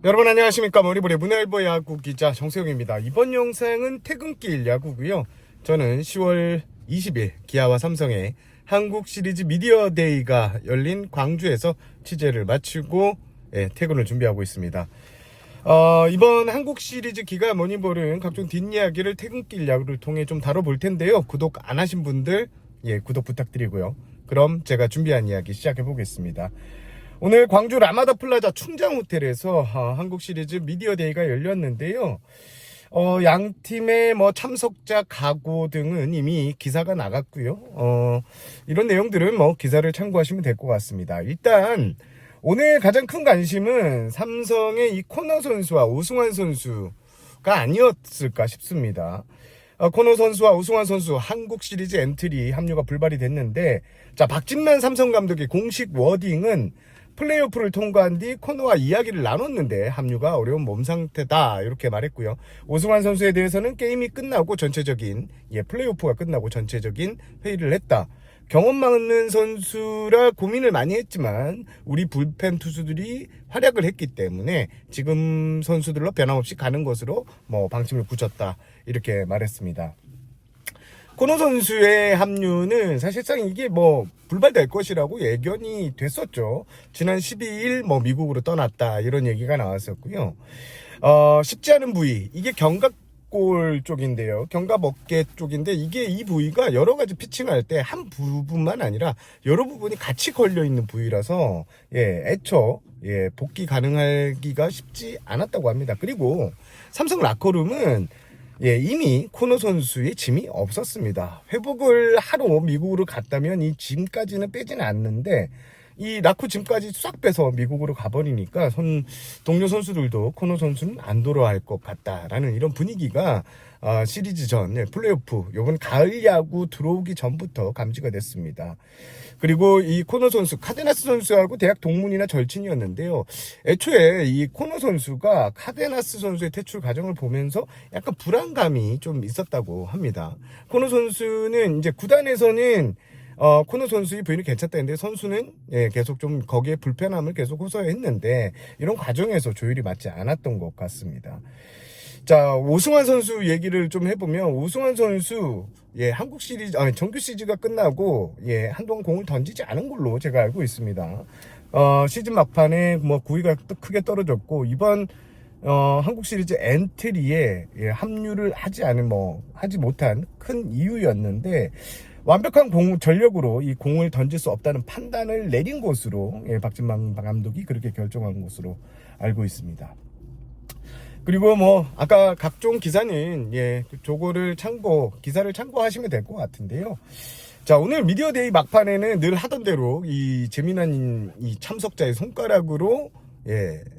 여러분 안녕하십니까. 머리볼의 문화일보 야구 기자 정세영입니다. 이번 영상은 퇴근길 야구고요. 저는 10월 20일 기아와 삼성의 한국 시리즈 미디어 데이가 열린 광주에서 취재를 마치고 퇴근을 준비하고 있습니다. 이번 한국 시리즈 기가 머니볼은 각종 뒷이야기를 퇴근길 야구를 통해 좀 다뤄볼 텐데요. 구독 안 하신 분들 구독 부탁드리고요. 그럼 제가 준비한 이야기 시작해 보겠습니다. 오늘 광주 라마다 플라자 충장 호텔에서 한국 시리즈 미디어 데이가 열렸는데요. 양 팀의 참석자 각오 등은 이미 기사가 나갔고요. 이런 내용들은 기사를 참고하시면 될 것 같습니다. 일단 오늘 가장 큰 관심은 삼성의 이 코너 선수와 오승환 선수가 아니었을까 싶습니다. 코너 선수와 오승환 선수 한국 시리즈 엔트리 합류가 불발이 됐는데, 자, 박진만 삼성 감독의 공식 워딩은 플레이오프를 통과한 뒤 코너와 이야기를 나눴는데 합류가 어려운 몸 상태다 이렇게 말했고요. 오승환 선수에 대해서는 게임이 끝나고 플레이오프가 끝나고 전체적인 회의를 했다. 경험 많은 선수라 고민을 많이 했지만 우리 불펜 투수들이 활약을 했기 때문에 지금 선수들로 변함없이 가는 것으로 방침을 굳혔다 이렇게 말했습니다. 코너 선수의 합류는 사실상 이게 불발될 것이라고 예견이 됐었죠. 지난 12일 미국으로 떠났다 이런 얘기가 나왔었고요. 쉽지 않은 부위, 이게 견갑골 쪽인데요. 견갑 어깨 쪽인데 이 부위가 여러 가지 피칭할 때 한 부분만 아니라 여러 부분이 같이 걸려 있는 부위라서 애초 복귀 가능하기가 쉽지 않았다고 합니다. 그리고 삼성 라커룸은 이미 코너 선수의 짐이 없었습니다. 회복을 하러 미국으로 갔다면 이 짐까지는 빼지는 않는데 이 라커 짐까지 싹 빼서 미국으로 가버리니까 동료 선수들도 코너 선수는 안 돌아갈 것 같다라는 이런 분위기가 시리즈 전 플레이오프 요번 가을 야구 들어오기 전부터 감지가 됐습니다. 그리고 이 코너 선수 카데나스 선수하고 대학 동문이나 절친이었는데요. 애초에 이 코너 선수가 카데나스 선수의 퇴출 과정을 보면서 약간 불안감이 좀 있었다고 합니다. 코너 선수는 이제 구단에서는 코너 선수의 부인이 괜찮다 했는데 선수는 계속 좀 거기에 불편함을 계속 호소했는데 이런 과정에서 조율이 맞지 않았던 것 같습니다. 자, 오승환 선수 얘기를 좀 해보면 오승환 선수 한국 시리즈 정규 시리즈가 끝나고 한동안 공을 던지지 않은 걸로 제가 알고 있습니다. 시즌 막판에 9위가 크게 떨어졌고 이번 한국 시리즈 엔트리에 합류를 하지 못한 큰 이유였는데 완벽한 전력으로 이 공을 던질 수 없다는 판단을 내린 것으로 박진만 감독이 그렇게 결정한 것으로 알고 있습니다. 그리고 아까 각종 기사는 기사를 참고하시면 될 것 같은데요. 자, 오늘 미디어 데이 막판에는 늘 하던 대로 이 재미난 이 참석자의 손가락으로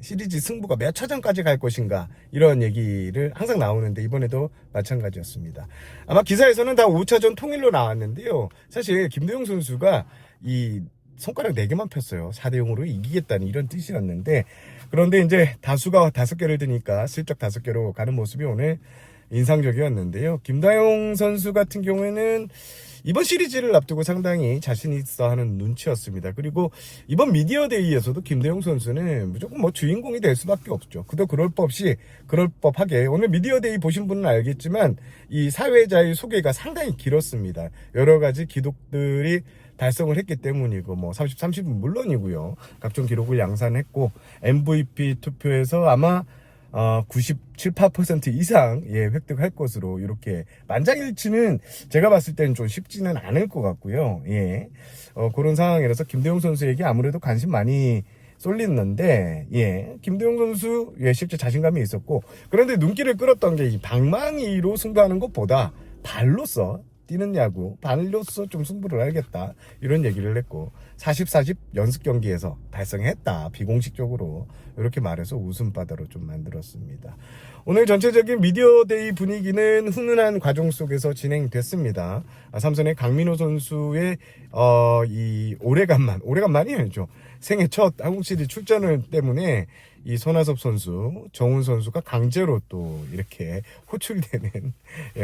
시리즈 승부가 몇 차전까지 갈 것인가 이런 얘기를 항상 나오는데 이번에도 마찬가지였습니다. 아마 기사에서는 다 5차전 통일로 나왔는데요. 사실 김도영 선수가 이 손가락 4개만 폈어요. 4대0으로 이기겠다는 이런 뜻이었는데, 그런데 이제 다수가 5개를 드니까 슬쩍 5개로 가는 모습이 오늘 인상적이었는데요. 김다영 선수 같은 경우에는 이번 시리즈를 앞두고 상당히 자신 있어 하는 눈치였습니다. 그리고 이번 미디어 데이에서도 김대용 선수는 무조건 주인공이 될 수밖에 없죠. 그도 그럴 법하게 오늘 미디어 데이 보신 분은 알겠지만 이 사회자의 소개가 상당히 길었습니다. 여러 가지 기록들이 달성을 했기 때문이고 30은 물론이고요. 각종 기록을 양산했고 MVP 투표에서 아마 97, 8% 이상 획득할 것으로 이렇게 만장일치는 제가 봤을 때는 좀 쉽지는 않을 것 같고요. 그런 상황이라서 김대용 선수에게 아무래도 관심 많이 쏠리는데 김대용 선수 실제 자신감이 있었고, 그런데 눈길을 끌었던 게 이 방망이로 승부하는 것보다 발로써 뛰는 야구, 발로써 좀 승부를 알겠다 이런 얘기를 했고 40 연습 경기에서 달성했다 비공식적으로 이렇게 말해서 웃음바다로 좀 만들었습니다. 오늘 전체적인 미디어 데이 분위기는 훈훈한 과정 속에서 진행됐습니다. 삼성의 강민호 선수의 이 오래간만이 아니죠. 생애 첫 한국 시리즈 출전을 때문에 이 손아섭 선수, 정훈 선수가 강제로 또 이렇게 호출되는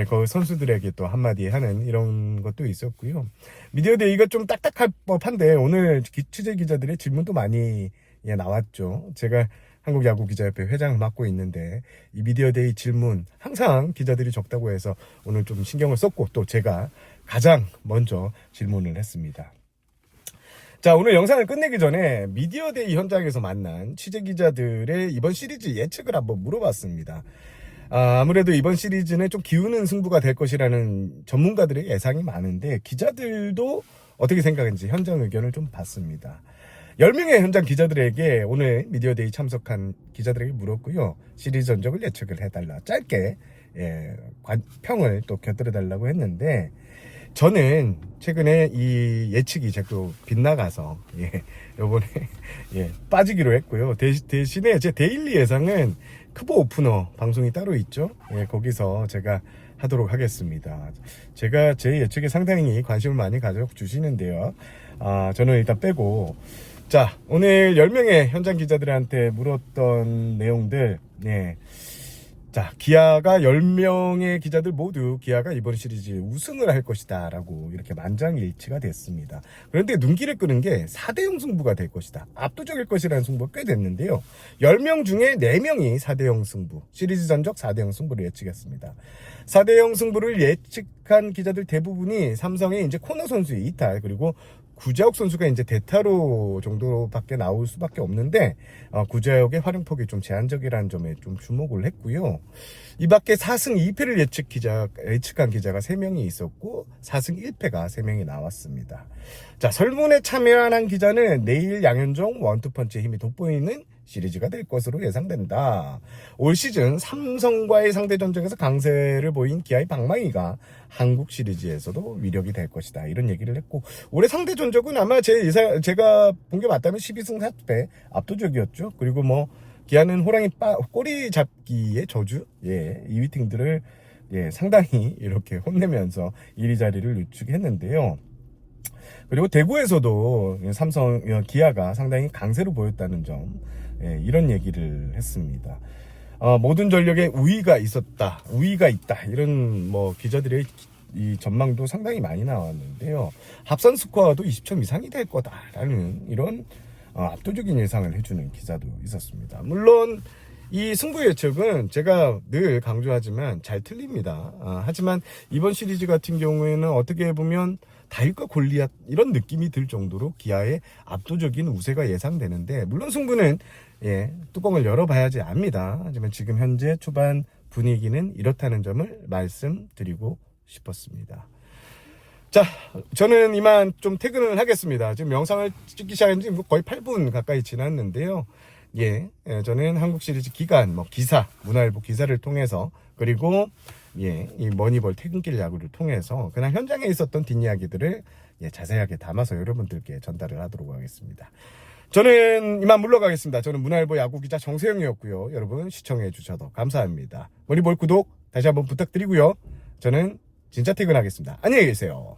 그 선수들에게 또 한마디 하는 이런 것도 있었고요. 미디어 데이가 좀 딱딱할 법한데 오늘 취재 기자들의 질문도 많이 나왔죠. 제가 한국야구기자협회 회장을 맡고 있는데 이 미디어데이 질문 항상 기자들이 적다고 해서 오늘 좀 신경을 썼고 또 제가 가장 먼저 질문을 했습니다. 자, 오늘 영상을 끝내기 전에 미디어데이 현장에서 만난 취재기자들의 이번 시리즈 예측을 한번 물어봤습니다. 아무래도 이번 시리즈는 좀 기우는 승부가 될 것이라는 전문가들의 예상이 많은데 기자들도 어떻게 생각하는지 현장 의견을 좀 봤습니다. 10명의 현장 기자들에게 오늘 미디어데이 참석한 기자들에게 물었고요. 시리즈 전적을 예측을 해달라. 짧게 평을 또 곁들여달라고 했는데 저는 최근에 이 예측이 자꾸 빗나가서 요번에 빠지기로 했고요. 대신에 제 데일리 예상은 크보 오프너 방송이 따로 있죠. 거기서 제가 하도록 하겠습니다. 제가 제 예측에 상당히 관심을 많이 가져주시는데요. 저는 일단 빼고 자, 오늘 10명의 현장 기자들한테 물었던 내용들 자, 기아가 10명의 기자들 모두 기아가 이번 시리즈 우승을 할 것이다 라고 이렇게 만장일치가 됐습니다. 그런데 눈길을 끄는 게 4대0 승부가 될 것이다, 압도적일 것이라는 승부가 꽤 됐는데요. 10명 중에 4명이 4대0 승부, 시리즈 전적 4대0 승부를 예측했습니다. 4대0 승부를 예측한 기자들 대부분이 삼성의 이제 코너 선수의 이탈, 그리고 구자욱 선수가 이제 대타로 정도로밖에 나올 수밖에 없는데 구자욱의 활용폭이 좀 제한적이라는 점에 좀 주목을 했고요. 이 밖에 4승 2패를 예측한 기자가 3명이 있었고 4승 1패가 3명이 나왔습니다. 자, 설문에 참여한 기자는 내일 양현종 원투펀치의 힘이 돋보이는 시리즈가 될 것으로 예상된다. 올 시즌 삼성과의 상대 전적에서 강세를 보인 기아의 방망이가 한국 시리즈에서도 위력이 될 것이다, 이런 얘기를 했고, 올해 상대 전적은 아마 제가 본 게 맞다면 12승 4패 압도적이었죠. 그리고 기아는 호랑이 꼬리 잡기의 저주, 2위 팀들을 상당히 이렇게 혼내면서 1위 자리를 유축했는데요. 그리고 대구에서도 기아가 상당히 강세로 보였다는 점, 이런 얘기를 했습니다. 모든 전력에 우위가 있다, 이런 기자들의 이 전망도 상당히 많이 나왔는데요. 합산 스코어도 20점 이상이 될 거다라는 이런 압도적인 예상을 해주는 기자도 있었습니다. 물론 이 승부 예측은 제가 늘 강조하지만 잘 틀립니다. 하지만 이번 시리즈 같은 경우에는 어떻게 보면 다윗과 골리앗 이런 느낌이 들 정도로 기아의 압도적인 우세가 예상되는데, 물론 승부는 뚜껑을 열어봐야지 압니다. 하지만 지금 현재 초반 분위기는 이렇다는 점을 말씀드리고 싶었습니다. 자, 저는 이만 좀 퇴근을 하겠습니다. 지금 영상을 찍기 시작한 지 거의 8분 가까이 지났는데요. 저는 한국 시리즈 기간, 기사, 문화일보 기사를 통해서, 그리고 이 머니볼 퇴근길 야구를 통해서 그냥 현장에 있었던 뒷이야기들을 자세하게 담아서 여러분들께 전달을 하도록 하겠습니다. 저는 이만 물러가겠습니다. 저는 문화일보 야구기자 정세영이었고요. 여러분 시청해 주셔서 감사합니다. 머니볼 구독 다시 한번 부탁드리고요. 저는 진짜 퇴근하겠습니다. 안녕히 계세요.